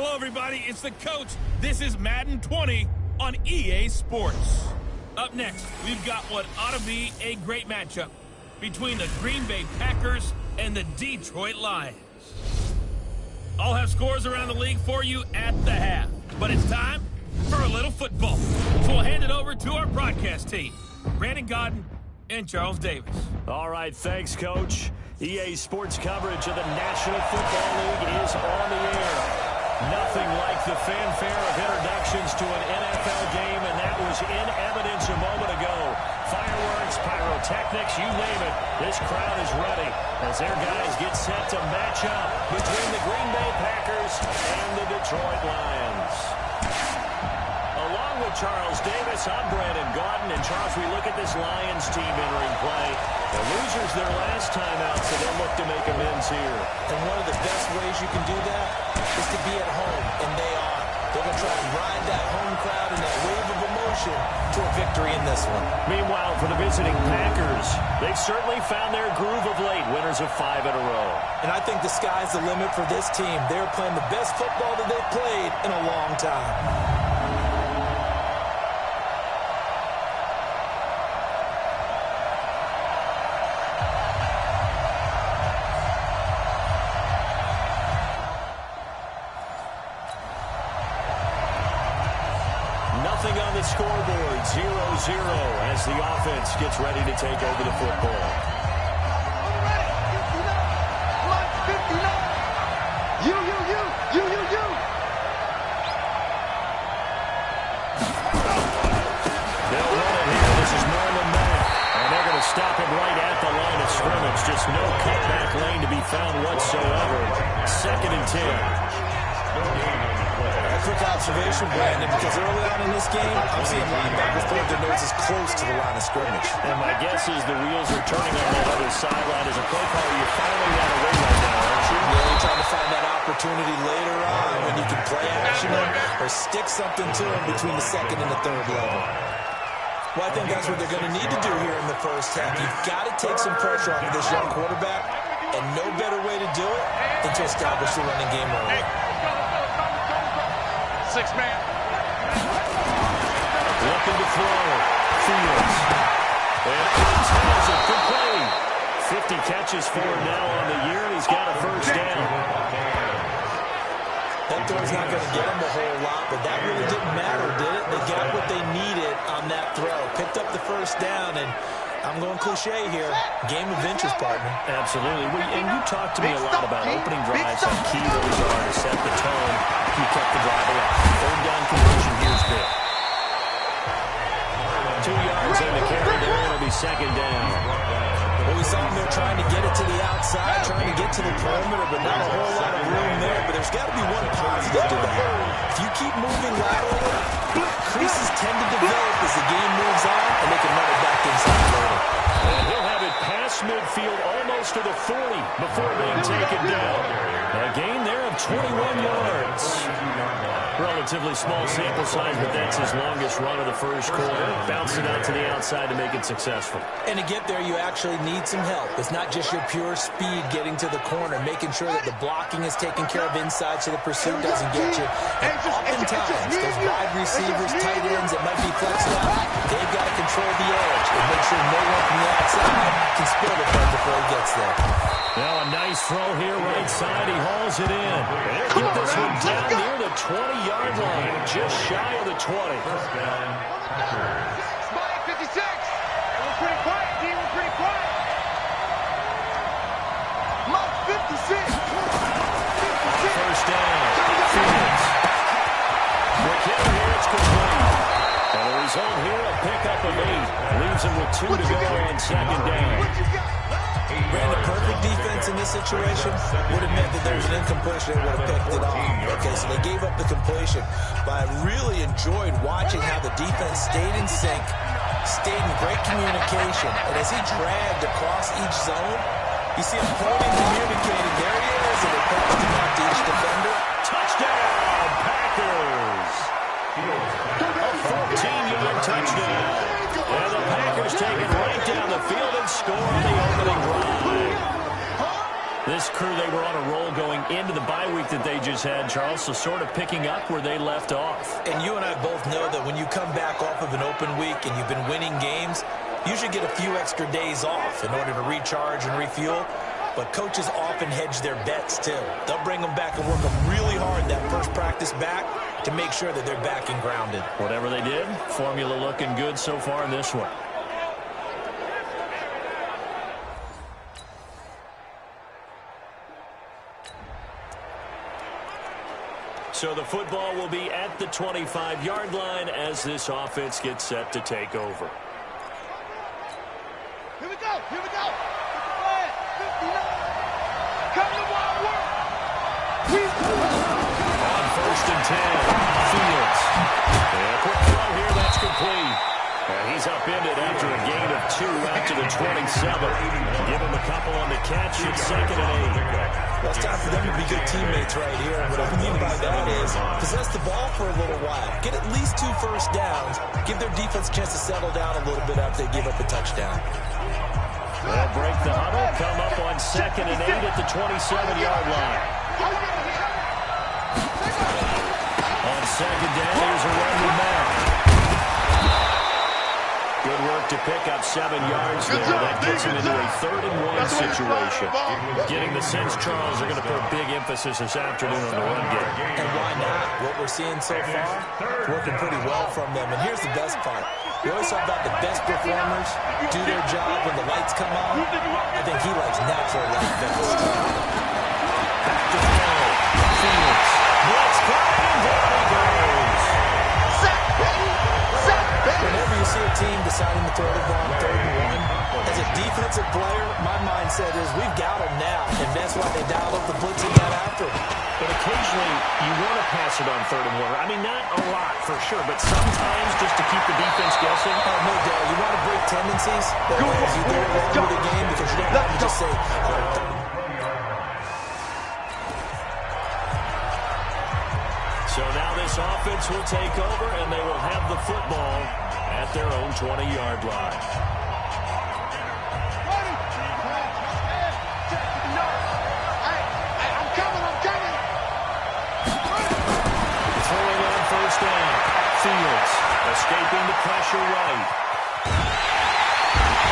Hello, everybody. It's the coach. This is Madden 20 on EA Sports. Up next, we've got what ought to be a great matchup between the Green Bay Packers and the Detroit Lions. I'll have scores around the league for you at the half. But it's time for a little football. So we'll hand it over to our broadcast team, Brandon Godden and Charles Davis. All right, thanks, Coach. EA Sports coverage of the National Football League is on the air. Nothing like the fanfare of introductions to an NFL game, and that was in evidence a moment ago. Fireworks, pyrotechnics, you name it. This crowd is ready as their guys get set to match up between the Green Bay Packers and the Detroit Lions. Along with Charles Davis, I'm Brandon Godden. And Charles, we look at this Lions team entering play. The losers their last time out, so they'll look to make amends here. And one of the best ways you can do that is to be at home, and they are. They're going to try and ride that home crowd and that wave of emotion to a victory in this one. Meanwhile, for the visiting Packers, they've certainly found their groove of late, winners of 5 in a row. And I think the sky's the limit for this team. They're playing the best football that they've played in a long time. Nothing on the scoreboard, 0-0 as the offense gets ready to take over the football. They'll run it here. This is Marlon Mack. And they're going to stop him right at the line of scrimmage. Just no cutback lane to be found whatsoever. 2nd and 10. A quick observation, Brandon, because early on in this game, I'm seeing linebackers putting their noses close to the line of scrimmage. And my guess is the wheels are turning on that other sideline as a play caller. You're following that away right now, aren't you? Really trying to find that opportunity later on when you can play action or stick something to them between the 2nd and the 3rd level. Well, I think that's what they're going to need to do here in the first half. You've got to take some pressure off of this young quarterback, and no better way to do it than to establish the running game early. 6-man. Looking to throw. Fields. And Fields has it complete. 50 catches for him now on the year, and he's got a first down. That throw's not going to get him a whole lot, but that really didn't matter, did it? They got what they needed on that throw. Picked up the first down, and I'm going cliche here. Game of inches, partner. Absolutely. And you talked to me a lot about opening drives, how key those are to set the tone. You kept the drive alive. 3rd down conversion, here's big. 2 yards on the carry there, and it'll be 2nd down. Well, we saw him there trying to get it to the outside, trying to get to the perimeter, but not a whole lot of room there. But there's got to be one positive to that. If you keep moving laterally, creases tend to develop as the game moves on, and they can run it back inside later. And he'll have it past midfield almost to the 40 before being taken down. A gain there of 21 yards. Relatively small sample size, but that's his longest run of the first quarter. Bounced it out to the outside to make it successful. And to get there, you actually need some help. It's not just your pure speed getting to the corner, making sure that the blocking is taken care of inside so the pursuit doesn't get you. And oftentimes, those wide receivers, tight ends that might be flexed out, they've got to control the edge and make sure no one from the outside can spill the ball before he gets there. Now a nice throw here right side. He hauls it in. And he'll get this one down near the 20-yard line, just shy of the 20. Spike 56. We're pretty quiet, team. We're pretty quiet. Mark 56. First down. Fields. McKinnon here, it's complete. And the result here, a pickup of 8. Leaves him with 2 to go on 2nd down. Ran a perfect defense in this situation. Would have meant that there was an incompletion that would have picked it off. Okay, so they gave up the completion. But I really enjoyed watching how the defense stayed in sync, stayed in great communication. And as he dragged across each zone, you see him pointing, communicating. There he is, and it passed him out to each defender. Touchdown, Packers! A 14-yard touchdown. And the Packers take it right down the field and score on the opening drive. This crew, they were on a roll going into the bye week that they just had, Charles, so sort of picking up where they left off. And you and I both know that when you come back off of an open week and you've been winning games, you should get a few extra days off in order to recharge and refuel. But coaches often hedge their bets, too. They'll bring them back and work them really hard that first practice back to make sure that they're back and grounded. Whatever they did, formula looking good so far in this one. So the football will be at the 25-yard line as this offense gets set to take over. Here we go. Here we go. Come to wild work. On 1st and 10, Fields. And a quick throw here, that's complete. And he's upended after a gain of 2 out to the 27. Give him a couple on the catch. It's 2nd and 8. Well, it's time for them to be good teammates right here. What I mean by that is possess the ball for a little while. Get at least 2 first downs. Give their defense a chance to settle down a little bit after they give up a touchdown. They'll break the huddle, come up on 2nd and 8 at the 27-yard line. On 2nd down, here's a run with Matt. Good work to pick up 7 yards there. That gets him into a 3rd and 1 situation. Getting the sense, Charles, they're going to put a big emphasis this afternoon on the run game. And why not? What we're seeing so far, working pretty well from them. And here's the best part. We always talk about the best performers do their job when the lights come on. I think he likes natural light best. Back to throw. Fields. Blitz coming, and there he goes. Whenever you see a team deciding to throw the ball on 3rd and 1, as a defensive player, my mindset is we've got them now, and that's why they dialed up the blitz and got after them. But occasionally, you want to pass it on 3rd and 1. I mean, not a lot for sure, but sometimes just to keep the defense guessing. Oh, no doubt. You want to break tendencies that way as you go along with the game because you don't have to just say, So now this offense will take over, and they will have the football at their own 20-yard line. I'm coming. Throwing on 1st down. Fields escaping the pressure right.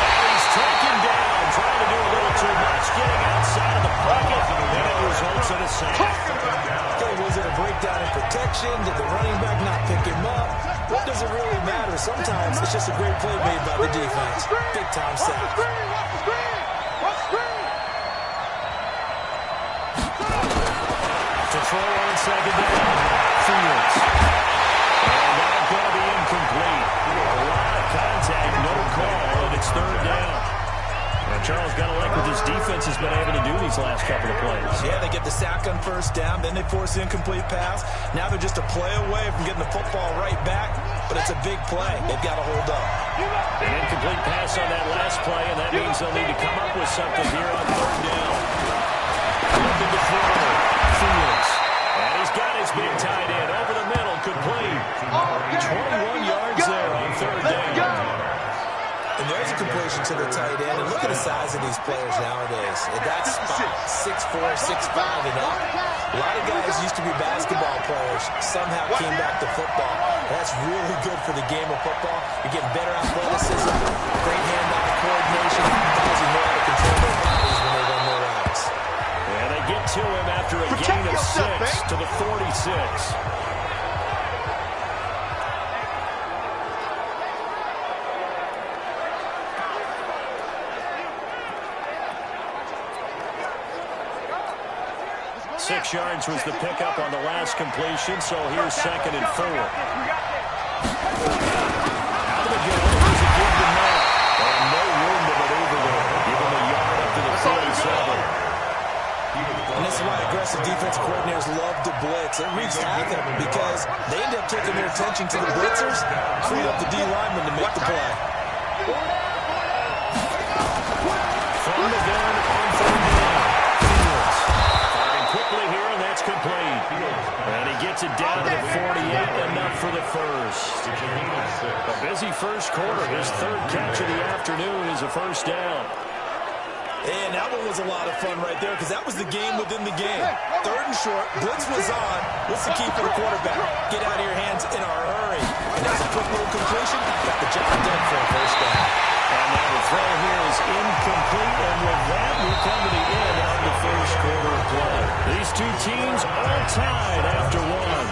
And he's taken down, trying to do a little too much, getting outside of the pocket, and it results in a sack. was it a breakdown in protection? Did the running back not pick him up? What does it really matter? Sometimes it's just a great play made by the defense. Big-time sack. To throw on 2nd down. Fields. And that's going to be incomplete. A lot of contact, no call, and it's 3rd down. And Charles, got to like what this defense has been able to do these last couple of plays. Yeah, they get the sack on 1st down, then they force the incomplete pass. Now they're just a play away from getting the football right back, but it's a big play. They've got to hold up. An incomplete pass on that last play, and that means they'll need to come up with something here on 3rd down. Looking to throw. Fields. And he's got his big tight end over the middle, complete. 21 yards there on 3rd down. And there's a completion to the tight end. And look at the size of these players nowadays. At that spot, 6'4", 6'5", and up. A lot of guys used to be basketball players, somehow came back to football. That's really good for the game of football. You're getting better athleticism, great hand-eye coordination, guys who know how to control their bodies when they run their routes. And they get to him after a gain of 6 to the 46. Six yards was the pickup on the last completion, so here's 2nd and 4. Out of the gun, here's a give to Matt. And no room to maneuver there. Give him a yard up to the 47. And this is why aggressive defensive coordinators love to blitz. It wreaks havoc because they end up taking their attention to the blitzers, freeing up the D lineman to make the play. From the gun on 3rd down. Fields. Firing quickly here, and that's complete. And he gets it down to the 48, enough for the first. A busy first quarter. His 3rd catch of the afternoon is a 1st down. And And that one was a lot of fun right there because that was the game within the game. Third and short, blitz was on. What's the key for the quarterback? Get out of your hands in a hurry. And that's a quick little completion. Got the job done for a first down. And now the throw here is incomplete. And with that, we come to the end of the first quarter of play. These two teams all tied after one.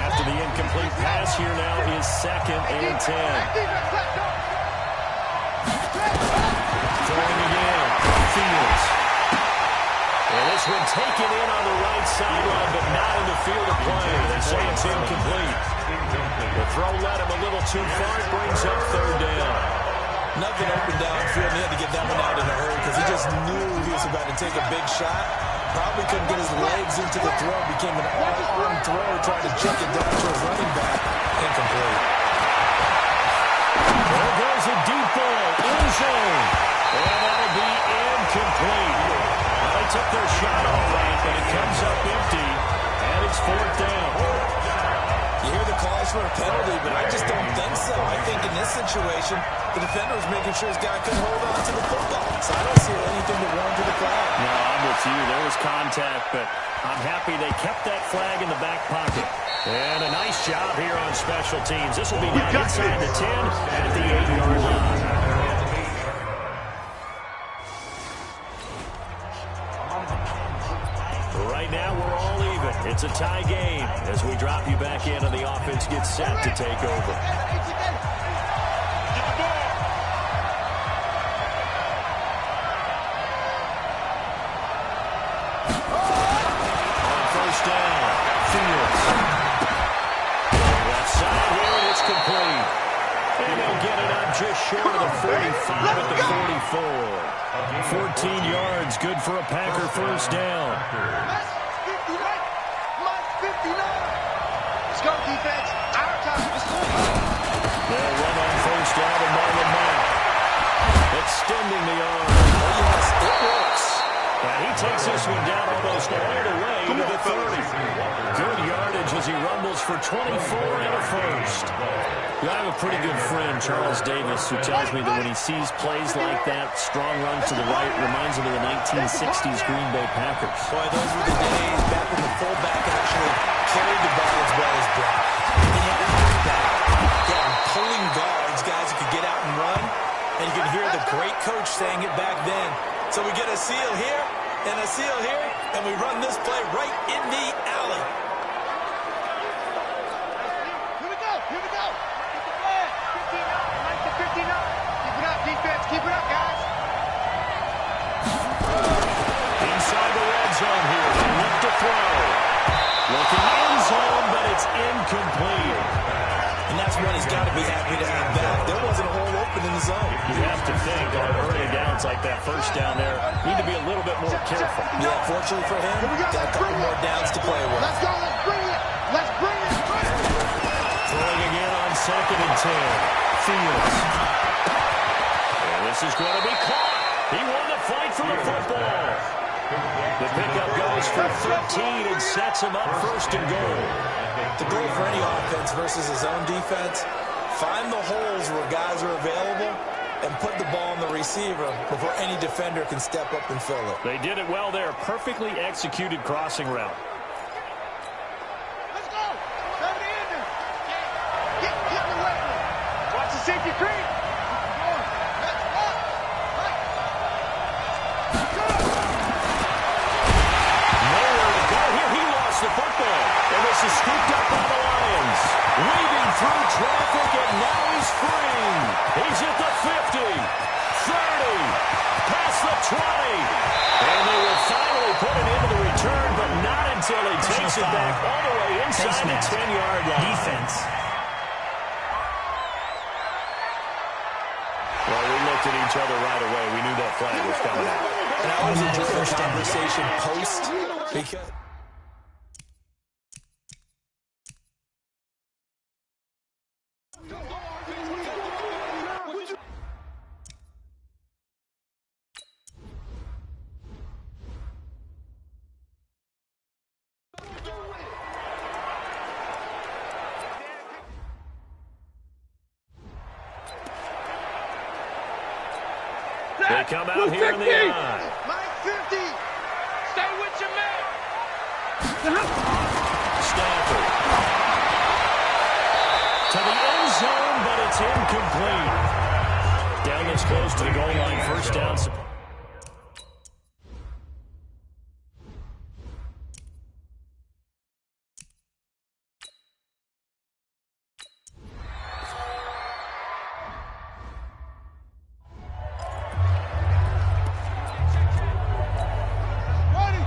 After the incomplete pass, here now is 2nd and 10. Throwing again. Fields. And this one taken in on the right sideline, but not in the field of play. They say it's incomplete. The throw led him a little too far. It brings up 3rd down. Nothing open downfield. He had to get that one out in a hurry because he just knew he was about to take a big shot. Probably couldn't get his legs into the throw. Became an all-arm throw, trying to check it down to his running back. Incomplete. There goes a deep ball in zone. And that'll be incomplete. Well, they took their shot all right, but it comes up empty. And it's 4th down. You hear the calls for a penalty, but I just don't think so. I think in this situation, the defender was making sure his guy couldn't hold on to the football. So I don't see anything to warrant the flag. No, I'm with you. There was contact, but I'm happy they kept that flag in the back pocket. And a nice job here on special teams. This will be down inside the 10 at the 8-yard line. Right now, we're all even. It's a tie game as we drop you back in and the offense gets set to take over. On 1st down, Fields. Left side here, and it's complete. And they'll get it up just short of the 45 at the 44. 14 yards, good for a Packer 1st down. Let's go, defense. Our time. Let's go. They'll run on 1st down and Marlon Mack. Extending the arm. Oh, yes, it works. And he takes this one down almost all the way to the 30. Good yardage as he rumbles for 24 and a 1st. I have a pretty good friend, Charles Davis, who tells me that when he sees plays like that, strong runs to the right, reminds him of the 1960s Green Bay Packers. Boy, those were the days back when the fullback actually carried the ball as well as blocked. And he had a halfback. Yeah, pulling guards, guys who could get out and run. And you can hear the great coach saying it back then. So we get a seal here and a seal here, and we run this play right in the alley. Here we go. Here we go. Get the flag. 59. Like the 59. Keep it up, defense. Keep it up, guys. Inside the red zone here. Look to throw. Looking in zone, but it's incomplete. And that's one he's got to be happy to have back. There wasn't a hole open in the zone. You have to think on early downs like that 1st down there, need to be a little bit more careful. Yeah, fortunately for him, got a couple more downs to play with. Let's go. Let's bring it. Let's bring it. Throwing again on 2nd and 10. Fields. And this is going to be caught. He won the fight for the football. The pickup goes for 13 and sets him up 1st and goal. The goal for any offense versus his own defense, find the holes where guys are available and put the ball on the receiver before any defender can step up and fill it. They did it well there. Perfectly executed crossing route. Let's go. Come to the end. Get the way. Watch the safety creep. The football, and this is scooped up by the Lions. Weaving through traffic, and now he's free. He's at the 50, 30, past the 20. And they will finally put it into the return, but not until he takes it back all the way inside the 10-yard line. Defense. Well, we looked at each other right away. We knew that flag was coming out. And I always enjoy the conversation post because... They come out here in the eye. Mike 50. Stay with your man. Stafford. To the end zone, but it's incomplete. Down this close to the goal line, first down. Ready.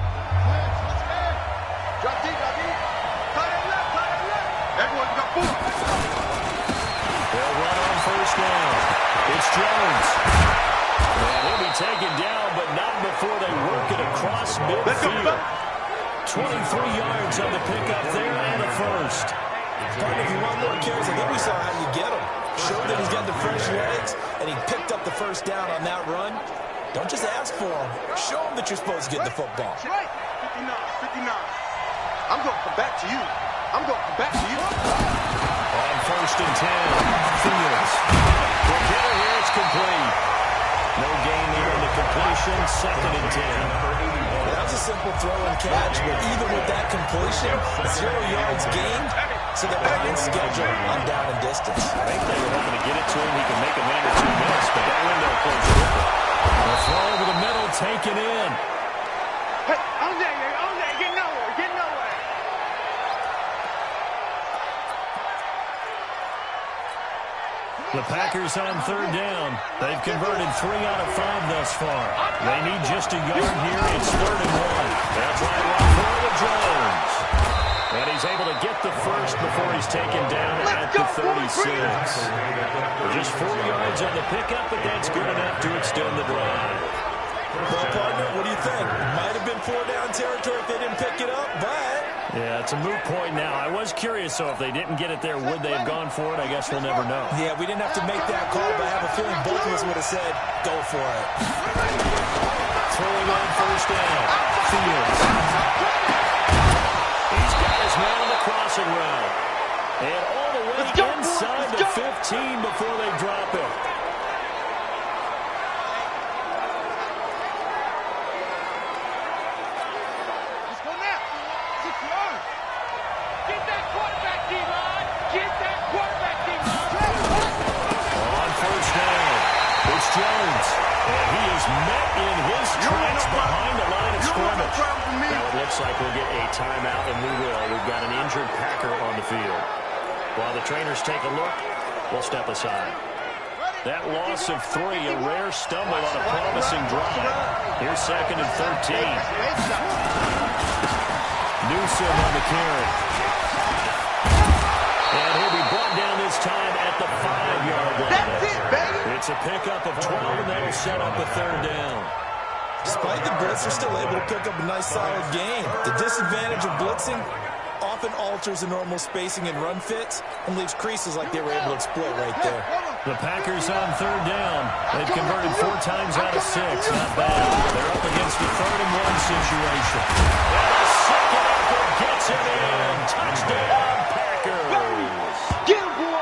Let's go. Drop deep, drop deep. Tight end left, tight end left. Everyone got 4. They'll run on first down. It's Jones. And he'll be taken down, but not before they work it across midfield. 23 yards on the pickup there and a first. Partner, if you want more carries, I think we saw how you get him. Showed that he's got the fresh legs, and he picked up the first down on that run. Don't just ask for him. Show him that you're supposed to get the football. Right. 59, 59. I'm going to come back to you. I'm going to come back to you. On first and 10, Fields. The hitter here, it's complete. No gain there in the completion, second and 10. That was a simple throw and catch, but even with that completion, 0 yards gained, so they're behind schedule on down and distance. I think they were hoping to get it to him. He can make a man or two miss, but that window closed quickly. The throw over the middle, taken in. Hey, on there, get nowhere, get nowhere. The Packers on third down. They've converted 3 out of 5 thus far. They need just a yard here. It's 3rd and 1. That's right for the Jones. And he's able to get the first before he's taken down at the 36. Just 4 yards on the pickup, but that's good enough to extend the drive. Well, partner, what do you think? Might have been 4-down territory if they didn't pick it up, but... Yeah, it's a moot point now. I was curious, so if they didn't get it there, would they have gone for it? I guess we'll never know. Yeah, we didn't have to make that call, but I have a feeling both of us would have said, go for it. Throwing on first down. Fields. He's got his man on the crossing route. And all the way inside the 15 before they drop it. Let's go now. 6 yards. Get that quarterback, D-line. Get that quarterback, D-line. On first down, it's Jones. And he is met in his tracks behind the line of scrimmage. Now it looks like we'll get a timeout, and we will. We've got an injured Packer on the field. While the trainers take a look, we'll step aside. That loss of 3, a rare stumble on a promising drive. Here's 2nd and 13. Newsom on the carry. And he'll be brought down this time at the 5-yard line. That's it, baby. It's a pickup of 12, and that'll set up a 3rd down. Despite the blitz, they're still able to pick up a nice, solid gain. The disadvantage of blitzing often alters the normal spacing and run fits and leaves creases like they were able to exploit right there. The Packers on 3rd down. They've converted 4 times out of 6. Not bad. They're up against the 3rd and 1 situation. And the second effort gets it in. Touchdown, Packers.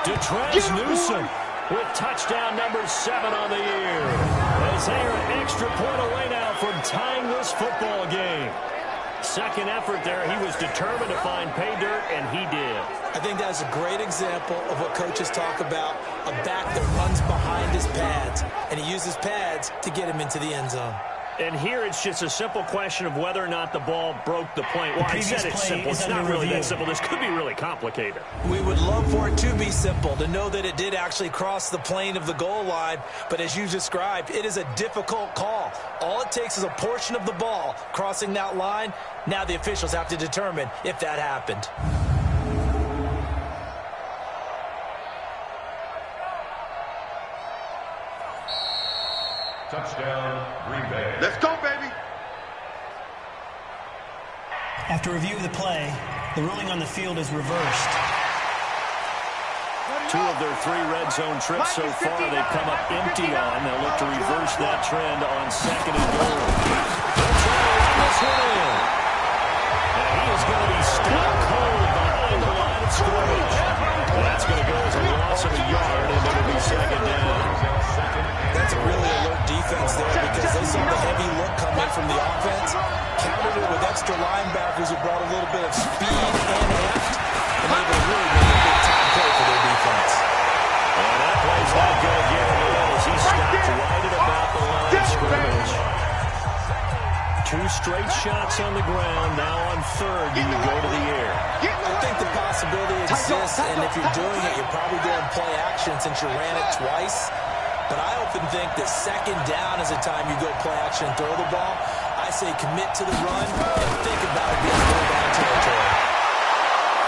Detrez Newsom with touchdown number 7 on the year. As they are an extra point away now from tying this football game. Second effort there, he was determined to find pay dirt, and he did. I think that's a great example of what coaches talk about, a back that runs behind his pads, and he uses pads to get him into the end zone. And here it's just a simple question of whether or not the ball broke the plane. Well, I said it's simple. It's not really that simple. This could be really complicated. We would love for it to be simple, to know that it did actually cross the plane of the goal line. But as you described, it is a difficult call. All it takes is a portion of the ball crossing that line. Now the officials have to determine if that happened. Touchdown, Green Bay. Let's go, baby. After review of the play, the ruling on the field is reversed. 2 of their 3 red zone trips so far they've come up empty on. They'll look to reverse that trend on 2nd and goal. They'll try to run this one in. And he is going to be stuck cold behind the line of scrimmage. That's going to go as a loss of a yard, and it'll be 2nd down. That's a really alert defense there because they saw the heavy look come in from the offense, countered it with extra linebackers who brought a little bit of speed and heft, and able to really make a big-time play for their defense. And that play's not going to get him in as he stopped right at about the line of scrimmage. 2 straight shots on the ground. Now on third, do you go to the air? I think the possibility exists, and if you're doing it, you're probably going play action since you ran it twice. But I often think that second down is the time you go play action and throw the ball. I say commit to the run and think about it being goal down territory.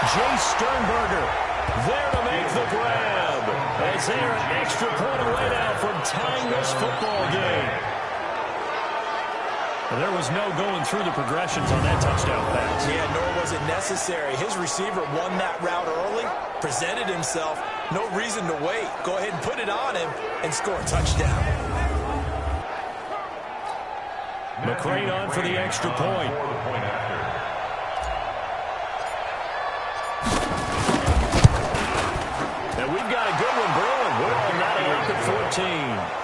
Jay Sternberger there to make the grab as they're an extra point away now from tying this football game. And there was no going through the progressions on that touchdown pass. Yeah, nor was it necessary. His receiver won that route early, presented himself. No reason to wait. Go ahead and put it on him and score a touchdown. McCrane on for the extra point. And we've got a good one brewing. We're on that at 14.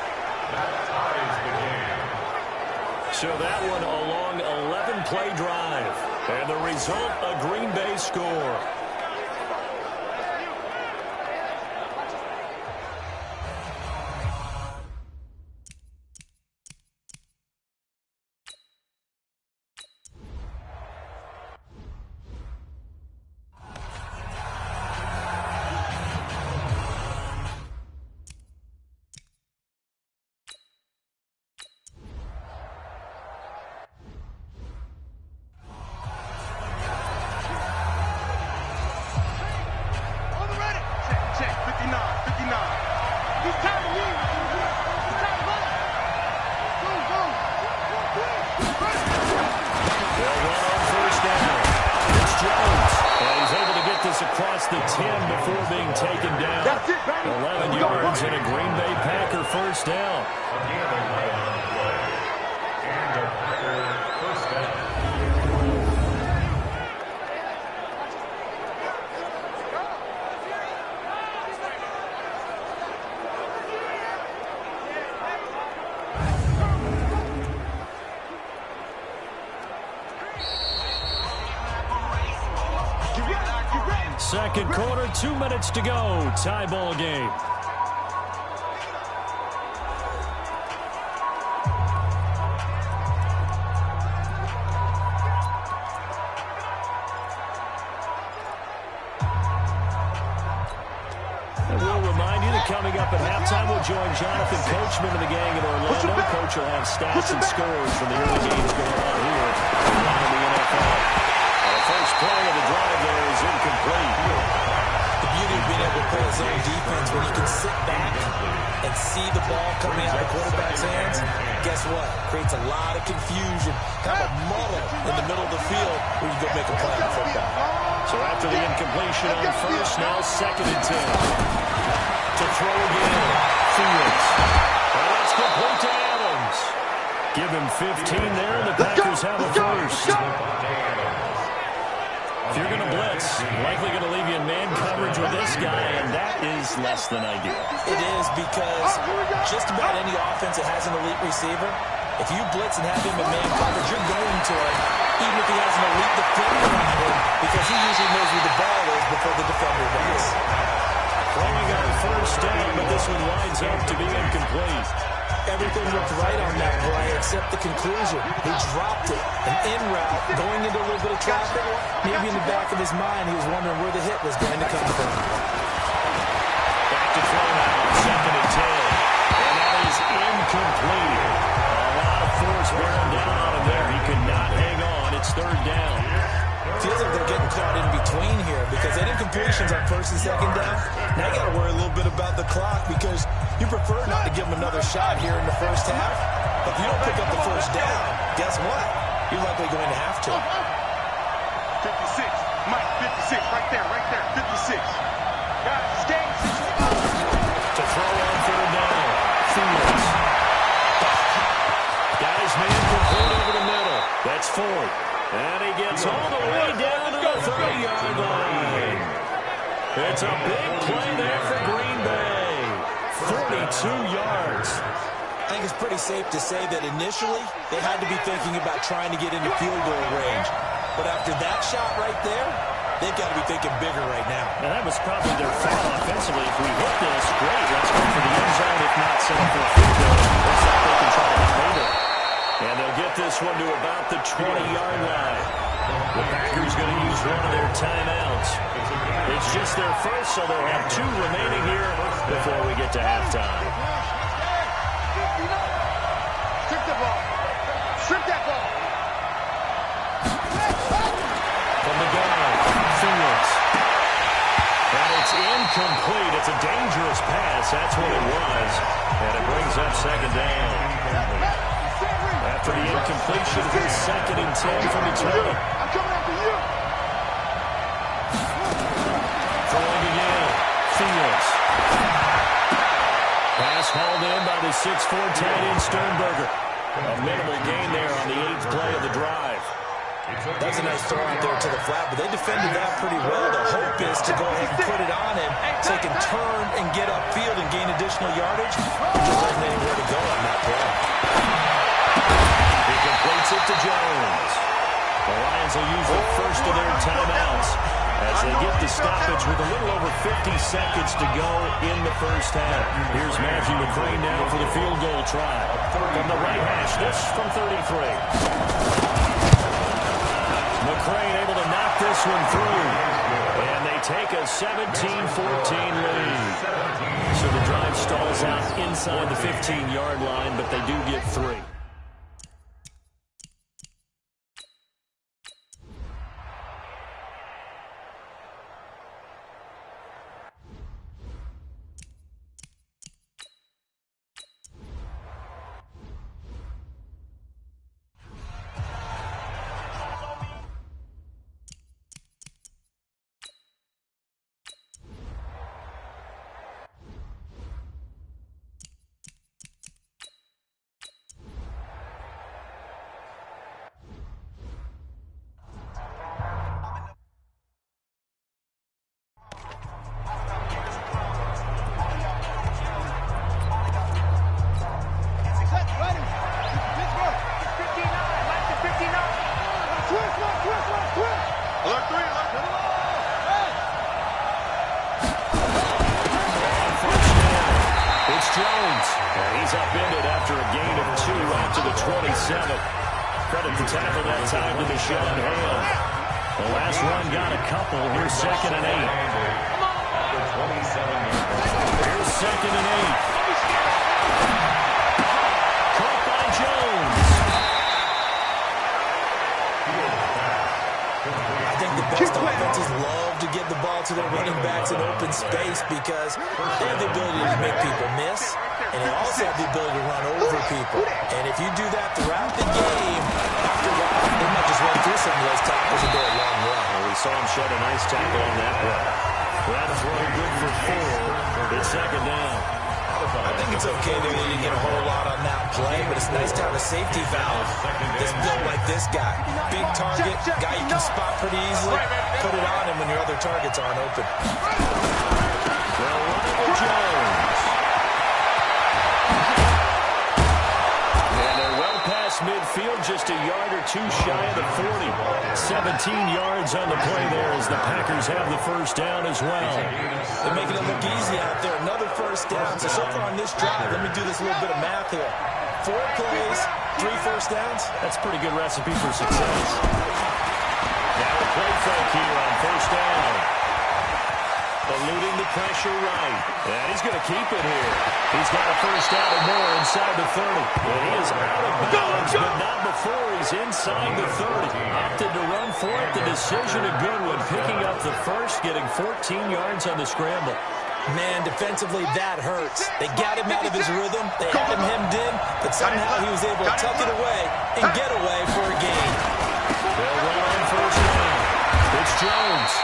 So that one a long 11-play drive. And the result, a Green Bay score. Across the 10 before being taken down. 11 yards and a Green Bay Packer first down. Second quarter, 2 minutes to go. Tie ball game. And we'll remind you that coming up at halftime, we'll join Jonathan Coachman and the gang in Orlando. Coach will have stats and scores from the early games going on here around the NFL. First play of the drive there is incomplete. The beauty of being able to play his own defense when you can sit back and see the ball coming out of the quarterback's hands, guess what? Creates a lot of confusion, kind of a muddle in the middle of the field where you go make a play on football. So after the incompletion on first, now second and 10. To throw again, Fields. And that's complete to Adams. Give him 15 there, and the Packers have a first. If you're going to blitz, likely going to leave you in man coverage with this guy, and that is less than ideal. It is because just about any offense that has an elite receiver, if you blitz and have him in man coverage, you're going to it, even if he has an elite defender on him, because he usually knows where the ball is before the defender does. Throwing on first down, but this one winds up to be incomplete. Everything looked right on that play except the conclusion. He dropped it. An in route, going into a little bit of traffic. Maybe in the back of his mind, he was wondering where the hit was going to come from. Back to throw now, second and 10. And that is incomplete. A lot of force bearing down on him there. He could not hang on. It's third down. Feels like they're getting caught in between here because they had incompletions on first and second down. Now you got to worry a little bit about the clock because you prefer not to give them another shot here in the first half. But if you don't pick up the first down, guess what? You're likely going to have to. 56. Mike, 56. Right there, 56. Guys, stay. To throw on third down. Fields. Got his man complete over the middle. That's Ford. And he gets all the way down to the 30-yard line. It's a big play there for Green Bay. 42 yards. I think it's pretty safe to say that initially they had to be thinking about trying to get into field goal range. But after that shot right there, they've got to be thinking bigger right now. And that was probably their foul offensively. If we hit this, great. Let's go for the end zone. If not, set up for a field goal. Looks like they can try to hit later. And they'll get this one to about the 20-yard line. The Packers going to use one of their timeouts. It's just their first, so they'll have 2 remaining here before we get to halftime. Strip the ball. Strip that ball. From the gun, Felix. And it's incomplete. It's a dangerous pass. That's what it was. And it brings up second down. After the incompletion, here's 2nd and 10 from the 20. I'm coming after you. Throwing again, Felix. Pass hauled in by the 6'4" tight end Sternberger. A minimal gain there on the 8th play of the drive. That was a nice throw out there to the flat, but they defended that pretty well. The hope is to go ahead and put it on him so he can turn and get upfield and gain additional yardage. There wasn't anywhere to go on that play. He completes it to Jones. The Lions will use the first of their timeouts as they get the stoppage with a little over 50 seconds to go in the first half. Here's Matthew McCrane now for the field goal try. From the right hash, this from 33. McCrane able to knock this one through. And they take a 17-14 lead. So the drive stalls out inside the 15-yard line, but they do get 3. Jones. And he's upended after a gain of 2 out to the 27. Credit the tackle that time to Deshaun Hale. The last run got a couple. Here's 2nd and 8. Here's 2nd and 8. Caught by Jones. I think the best offenses love to give the ball to their running backs in open space because they have the ability to make people miss, and they also have the ability to run over people. And if you do that throughout the game, after a while, they might just run through some of those tackles and go a long run. Well, we saw him shed a nice tackle on that play. That throw good for 4. It's 2nd down. I think it's okay that they didn't get a whole lot on that play, but it's nice to have a safety valve that's built like this guy. Big target, guy you can spot pretty easily. Put it on him when your other targets aren't open. They'll run it with Jones. And they're well past midfield, just a yard or 2 shy of the 40. 17 yards on the play there as the Packers have the first down as well. They're making it look easy out there. Another first down. So far on this drive, let me do this little bit of math here. 4 plays, 3 first downs. That's a pretty good recipe for success. Now a play fake here on first down. Eluding the pressure right. And he's going to keep it here. He's got a first down and more inside the 30. And he is out of bounds, but not before he's inside the 30. Opted to run for it. The decision a good one. Picking up the first, getting 14 yards on the scramble. Man, defensively, that hurts. They got him out of his rhythm. They had him hemmed in, but somehow he was able to tuck it away and get away for a gain. They'll run on first down. It's Jones.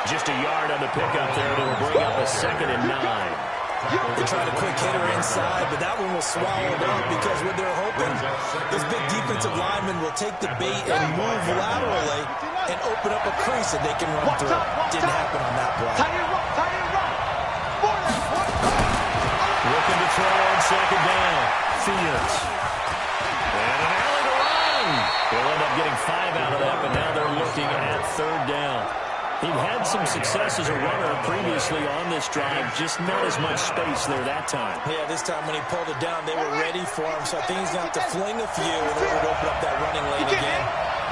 Just a yard on the pickup there to bring up a 2nd and 9. They tried a quick hitter inside, but that one was swallowed up because what they're hoping, this big defensive lineman will take the bait and move laterally and open up a crease that they can run through. Didn't happen on that play. Looking to throw on second down. Fields. And an alley to run. They'll end up getting 5 out of that, but now they're looking at third down. He'd had some success as a runner previously on this drive, just not as much space there that time. Yeah, this time when he pulled it down, they were ready for him, so I think he's going to have to fling a few in order to open up that running lane again.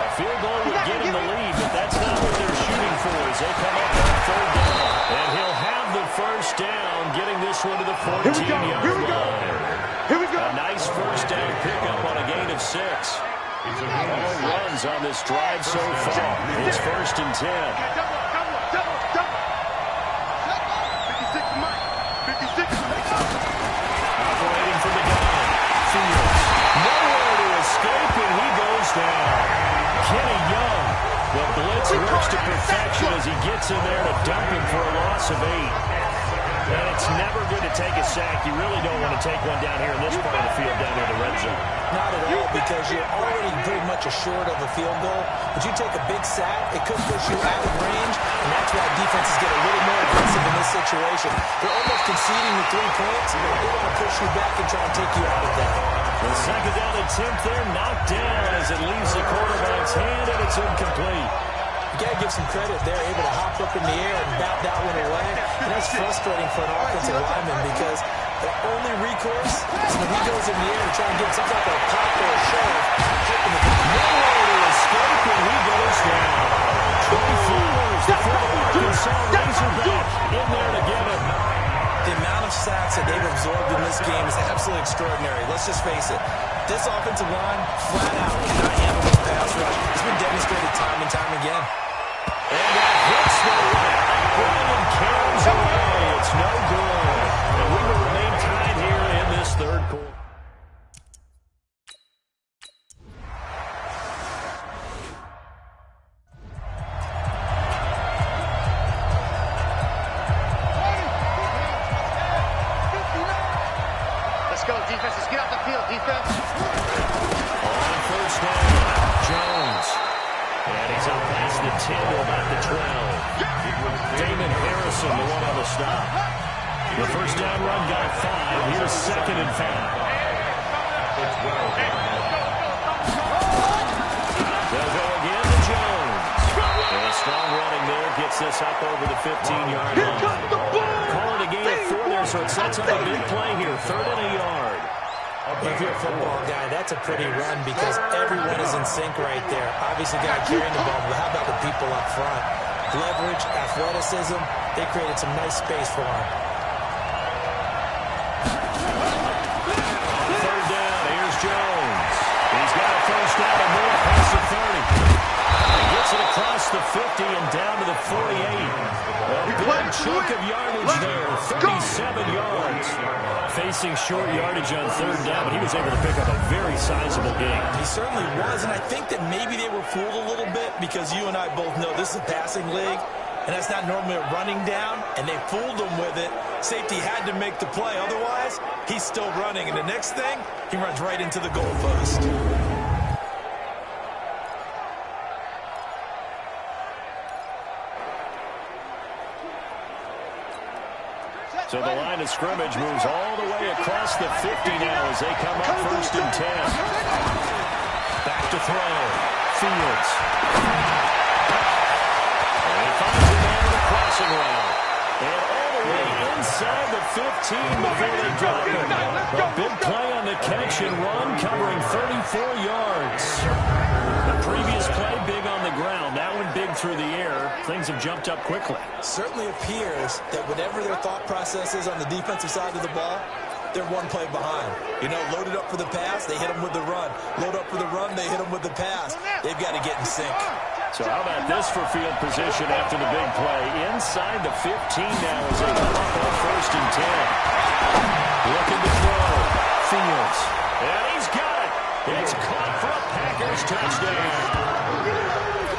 A field goal would get him the lead, but that's not what they're shooting for as they come up on third down. And he'll have the first down, getting this one to the 14-yard line. A nice first down pickup on a gain of 6. All runs on this drive so far. It's 1st and 10. Operating from the gun. Fields. Nowhere to escape, and he goes down. Kenny Young. The blitz works to perfection as he gets in there to dump him for a loss of 8. And it's never good to take a sack. You really don't want to take one down here in this part of the field down near the red zone. Not at all, because you're already pretty much assured of a field goal. But you take a big sack, it could push you out of range, and that's why defenses get a little more aggressive in this situation. They're almost conceding the 3 points, and they want to push you back and try and take you out of that. The second down attempt there, knocked down as it leaves the quarterback's hand, and it's incomplete. You got to give some credit. They're able to hop up in the air and bat that one away. And that's frustrating for an offensive lineman because the only recourse is when he goes in the air to try and get some type of pop or a shove. Nowhere to escape, and he goes down. 24 the Arkansas Razorback in there to get him. The amount of sacks that they've absorbed in this game is absolutely extraordinary. Let's just face it. This offensive line, flat out, cannot handle this pass rush. It's been demonstrated time and time again. And that hits the Brian carries away. It's no good. And we will remain tied here in this third quarter. Let's go, defense. Let's get off the field, defense. On first down, Jones. And he's out past the 10 to about the 12. Damon Harrison, the one on the stop. The first down run got 5. Here's 2nd and 5. They'll go again to Jones. And a strong running there gets this up over the 15-yard line. Call it a gain of 4 there, so it sets up a big play here. 3rd and a yard. If you're a football guy, that's a pretty run because everyone is in sync right there. Obviously, guy carrying the ball, but how about the people up front? Leverage, athleticism, they created some nice space for him. Third down, here's Jones. He's got a first down and more past the 30. He gets it across the 50 and down to the 48. A big chunk of yardage there, 37 yards. Facing short yardage on third down, but he was able to pick up a very sizable gain. He certainly was, and I think that maybe they were fooled a little bit because you and I both know this is a passing league, and that's not normally a running down, and they fooled him with it. Safety had to make the play. Otherwise, he's still running, and the next thing, he runs right into the goalpost. So the line of scrimmage moves all the way across the 50 now as they come up 1st and 10. Back to throw. Fields. And he finds a man in the crossing route. And all the way inside the 15 before they drop him. A big play on the catch and run covering 34 yards. The previous play big on the ground. That one big through the air. Things have jumped up quickly. Certainly appears that whatever their thought process is on the defensive side of the ball, they're one play behind. You know, loaded up for the pass, they hit them with the run. Load up for the run, they hit them with the pass. They've got to get in sync. So how about this for field position after the big play? Inside the 15 now as they come up on 1st and 10. Looking to throw. Fields. And he's got it. It's caught for a Packers touchdown.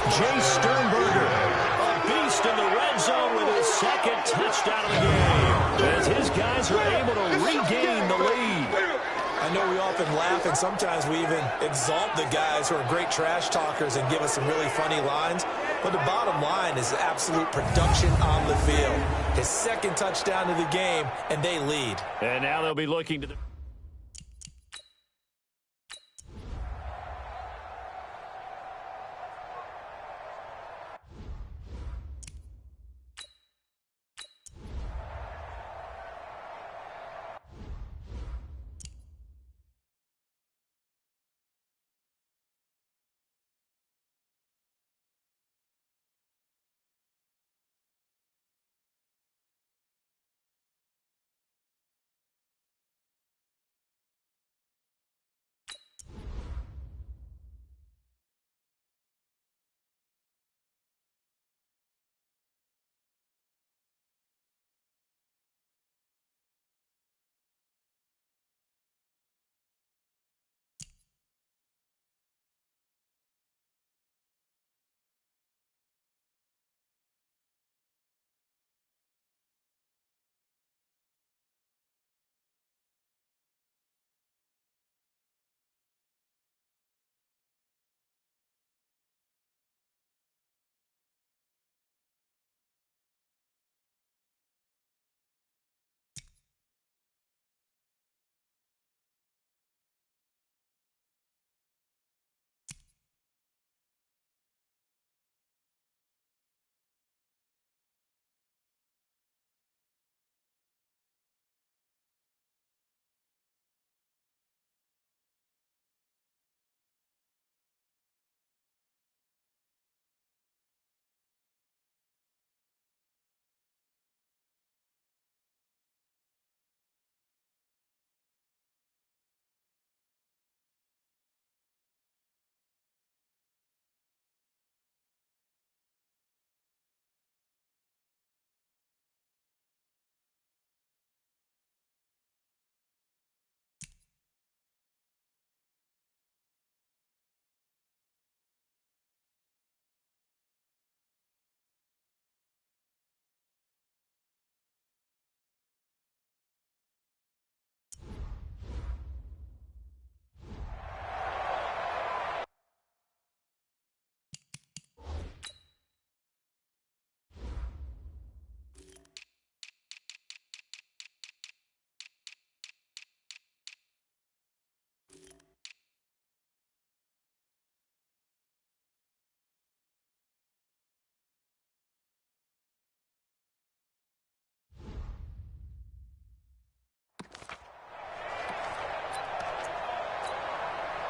Jay Sternberger, a beast in the red zone with his 2nd touchdown of the game. As his guys are able to regain the lead. I know we often laugh, and sometimes we even exalt the guys who are great trash talkers and give us some really funny lines. But the bottom line is absolute production on the field. His second touchdown of the game, and they lead. And now they'll be looking to the...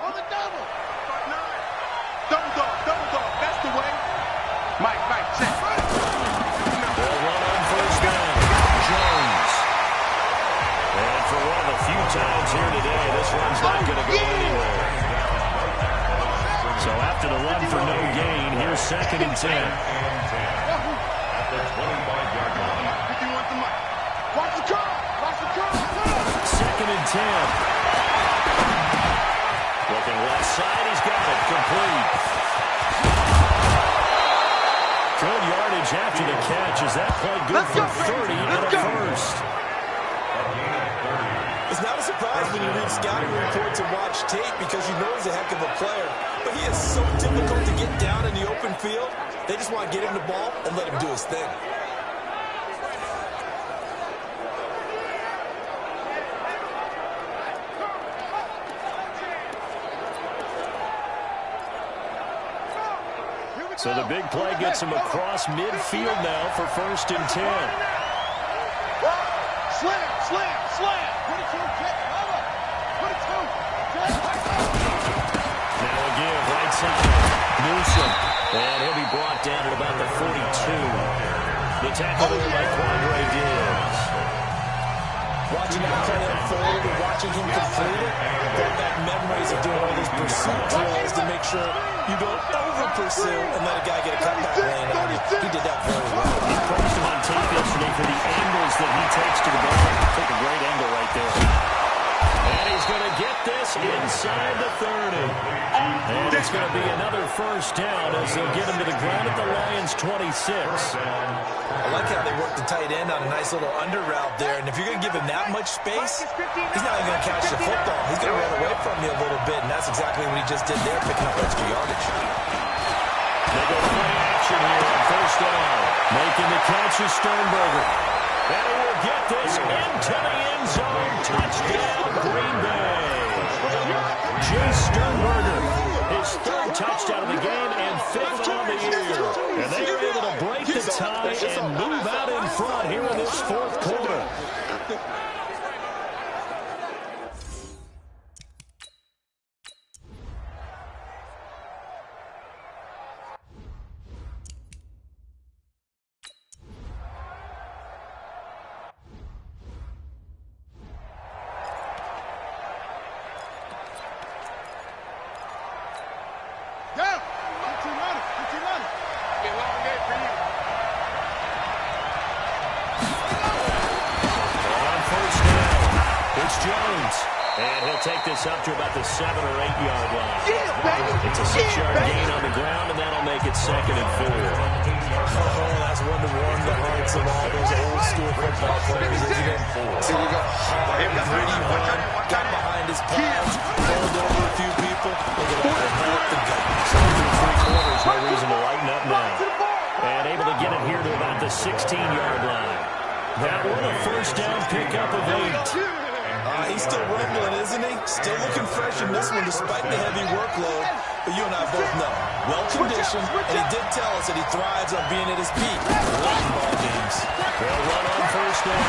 On the double. Double dog. That's the way. Mike, check. They'll run on first down. Jones. And for one of the few times here today, this one's not going to go anywhere. So after the run for no gain, here's 2nd and 10. At the 25-yard line. 51 to Mike. Watch the curve. 2nd and 10. Looking left side, he's got it complete. Good yardage after the catch. Is that play good for 30 and a first? It's not a surprise when you read scouting reports and watch tape because you know he's a heck of a player. But he is so difficult to get down in the open field. They just want to get him the ball and let him do his thing. So the big play gets him across midfield now for 1st and 10. Slam. 22, jet, cover. 22, jet, Now a give, right side. Newsom. And he'll be brought down at about the 42. The tackle there by Quandre Diggs. Watching that play unfold and watching him complete it, brought back memories of doing all those pursuit drills to make sure you don't over-pursue and let a guy get a cutback lane on you. He did that very well. He praised him on tape yesterday for the angles that he takes to the ball. Took a great angle right there. And he's going to get this inside the 30. And it's going to be another first down as they'll get him to the ground at the Lions' 26. I like how they work the tight end on a nice little under route there. And if you're going to give him that much space, he's not even going to catch the football. He's going to run away from you a little bit, and that's exactly what he just did there, picking up extra yardage. They go play action here on first down. Making the catch is Sternberger. And he will get this into the end zone. Touchdown, Green Bay. Jay Sternberger, his third touchdown of the game and fifth on the year. And they are able to break the tie and move out in front here in this fourth quarter. And he'll take this up to about the 7 or 8 yard line. It's a 6-yard gain on the ground, and that'll make it 2nd and 4. Oh, that's one to warm the hearts of all those old school football players, isn't it? Here we go. Hard, gritty run, got behind his pads, rolled over a few people. Look at that, help the gut. 2 3/4, no reason to lighten up now. And able to get it here to about the 16-yard line. That one a first down pickup of 8. He's still rumbling, isn't he? Still looking fresh in this one despite the heavy workload. But you and I both know, well-conditioned, and he did tell us that he thrives on being at his peak late in ball games. They'll run on first down.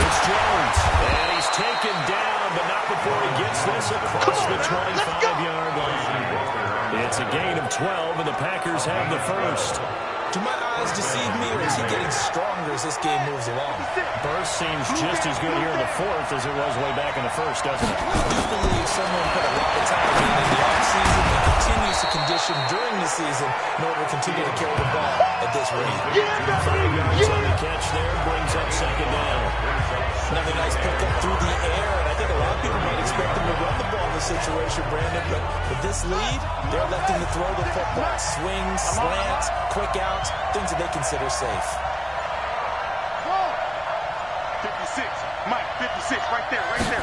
It's Jones, and he's taken down, but not before he gets this across the 25-yard line. It's a gain of 12, and the Packers have the first. Do my eyes deceive me, or is he getting stronger as this game moves along? Burst seems just as good here in the fourth as it was way back in the first, doesn't it? I do believe someone put a lot of time in the offseason and continues to condition during the season in order to continue to carry the ball at this rate. 5 yards on the catch there, brings up 2nd down. Another nice pickup through the air, and I think a lot of people might expect him to run the ball in this situation, Brandon, but with this lead, they're electing to throw the football. Swings, slants, quick outs, things that they consider safe. 56, Mike, 56, right there, right there.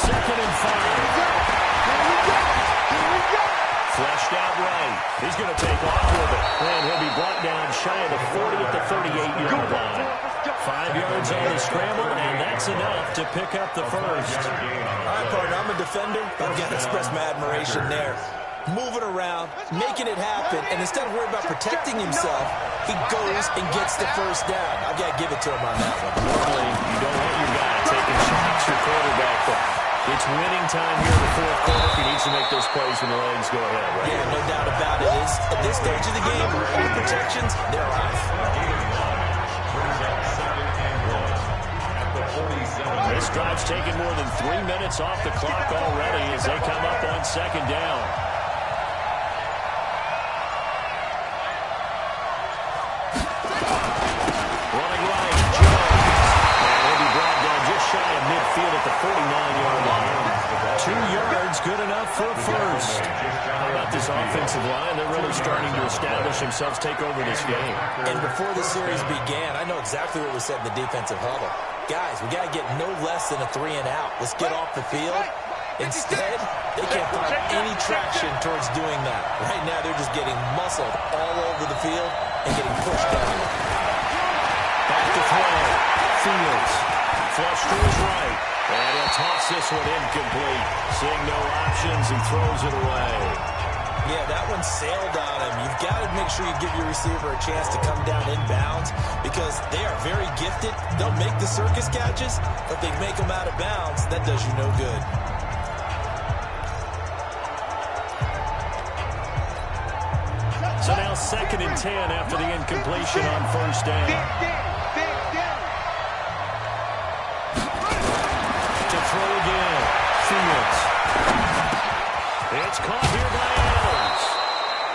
2nd and 5. Fleshed out right. He's going to take off with it. And he'll be brought down shy of the 40 at the 38-yard line. 5 yards on the scramble, and that's enough to pick up the first. All right, partner, I'm a defender. I've got to express my admiration there. Moving around, making it happen, and instead of worrying about protecting himself, he goes and gets the first down. I've got to give it to him on that one. Normally, you don't want your guy taking shots your quarterback, but it's winning time here in the fourth quarter. He needs to make those plays when the legs go ahead, right? Yeah, no doubt about it. At this stage of the game, all the protections, they're off. This drive's taken more than 3 minutes off the clock already as they come up on 2nd down. Running right, Jones. And he'll be brought down just shy of midfield at the 49-yard line. 2 yards, good enough for a first. How about this offensive line? They're really starting to establish themselves, take over this game. And before the series began, I know exactly what was said in the defensive huddle. Guys, we got to get no less than a 3-and-out. Let's get off the field. Instead, they can't find any traction towards doing that. Right now, they're just getting muscled all over the field and getting pushed down. Back to throw. Fields. Flush to his right. And he'll toss this one incomplete. Seeing no options, he throws it away. Yeah, that one sailed on him. You've got to make sure you give your receiver a chance to come down inbounds because they are very gifted. They'll make the circus catches, but they make them out of bounds. That does you no good. So now 2nd and 10 after the incompletion on first down. To throw again. Fields. It's caught here by Adams.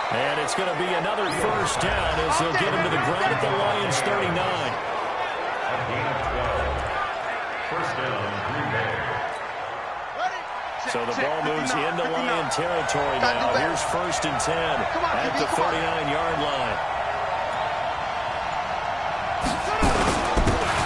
And it's going to be another first down as they'll get him to the ground at the Lions 39. First down, Green Bay. So the ball moves into Lion territory now. Here's 1st and 10 at the 39-yard line.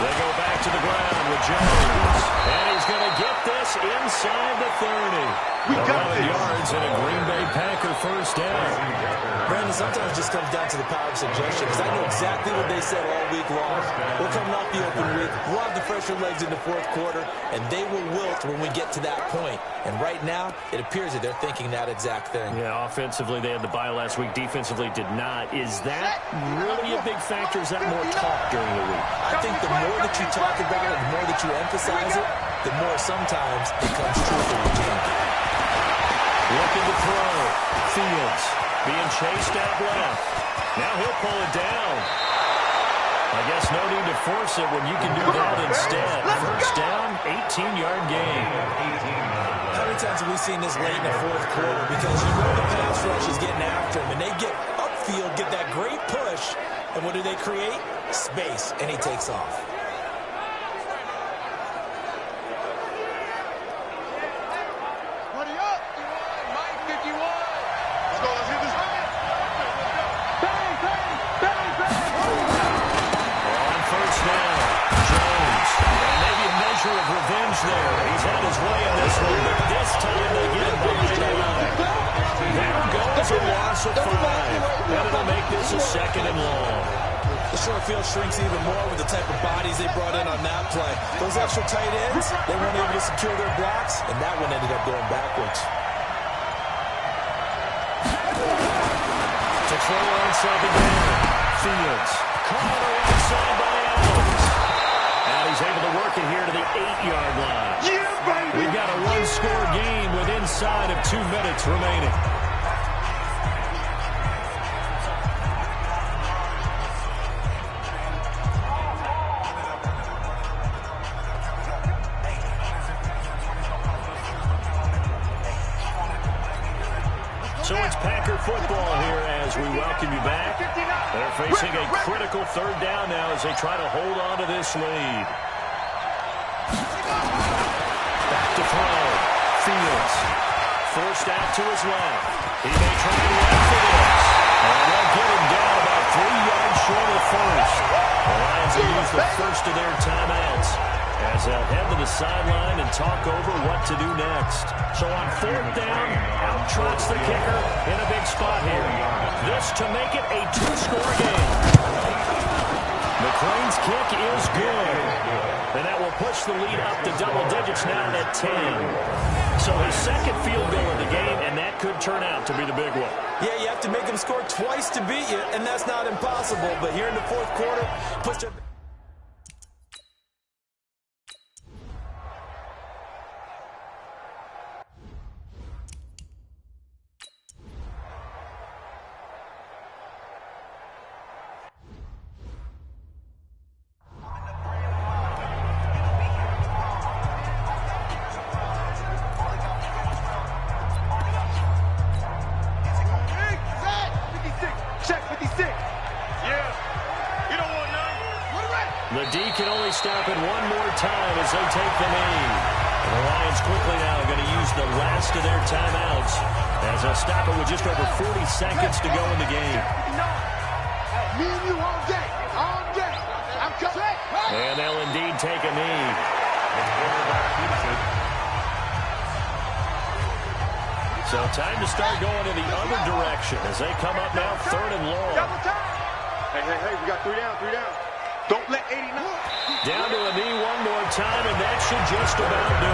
They go back to the ground with Jones. And he's going to get this inside the 30. 11 yards and a Green Bay Packer first down. Brandon, sometimes it just comes down to the power of suggestion, because I know exactly what they said all week long. We're coming off the open week. We'll have the fresher legs in the fourth quarter, and they will wilt when we get to that point. And right now, it appears that they're thinking that exact thing. Yeah, offensively, they had the bye last week. Defensively, did not. Is that really a big factor? Is that more talk during the week? I think the more that you talk about it, the more that you emphasize it, the more sometimes it comes true for your team. Looking to throw. Fields being chased out left. Now he'll pull it down. I guess no need to force it when you can do that instead. First down, 18-yard gain. How many times have we seen this late in the fourth quarter? Because you know the pass rush is getting after him, and they get upfield, get that great push, and what do they create? Space, and he takes off. Buddy up! Mike 51! Let's go, let's hit this. Bang, bang, bang, bang! On first down, Jones. And maybe a measure of revenge there. He's had his way in this one, but this time they get him behind the line. There goes a loss of 5. And it'll make this a second and long. The short field shrinks even more with the type of bodies they brought in on that play. Those extra tight ends, they weren't able to secure their blocks, and that one ended up going backwards. To throw onside the game. Fields. Caught on the right side by Adams. And he's able to work it here to the 8-yard line. We've got a one-score game with inside of 2 minutes remaining. So it's Packer football here as we welcome you back. They're facing a critical third down now as they try to hold on to this lead. Back to throw. Fields. Forced out to his left. He may try and run for this. And they'll get him down about 3 yards short of first. The Lions will use the first of their timeouts as they'll head to the sideline and talk over what to do next. So on fourth down, out trots the kicker in a big spot here. This to make it a 2-score game. McClain's kick is good. And that will push the lead up to double digits now at 10. So his second field goal of the game, and that could turn out to be the big one. Yeah, you have to make them score twice to beat you, and that's not impossible. But here in the fourth quarter, push up. The D can only stop it one more time as they take the knee. And the Lions quickly now are going to use the last of their timeouts as they'll stop it with just over 40 seconds to go in the game. Me and you all day. All day. I'm coming. And they'll indeed take a knee. So time to start going in the other direction as they come up now third and long. Hey, we got 3 down, 3 down. Don't let 89. Down to a knee one more time, and that should just about do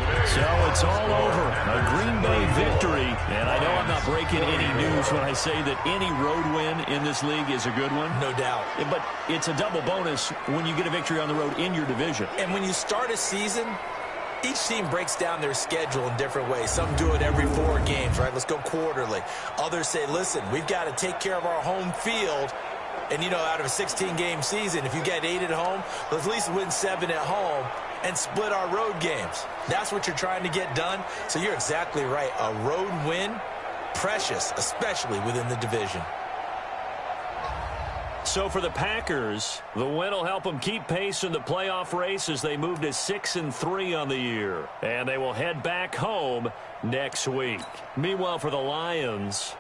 it. So it's all over. A Green Bay victory. And I know I'm not breaking any news when I say that any road win in this league is a good one. No doubt. But it's a double bonus when you get a victory on the road in your division. And when you start a season, each team breaks down their schedule in different ways. Some do it every 4 games, right? Let's go quarterly. Others say, listen, we've got to take care of our home field. And, you know, out of a 16-game season, if you get 8 at home, let's at least win 7 at home and split our road games. That's what you're trying to get done. So you're exactly right. A road win, precious, especially within the division. So for the Packers, the win will help them keep pace in the playoff race as they move to 6-3 on the year. And they will head back home next week. Meanwhile, for the Lions,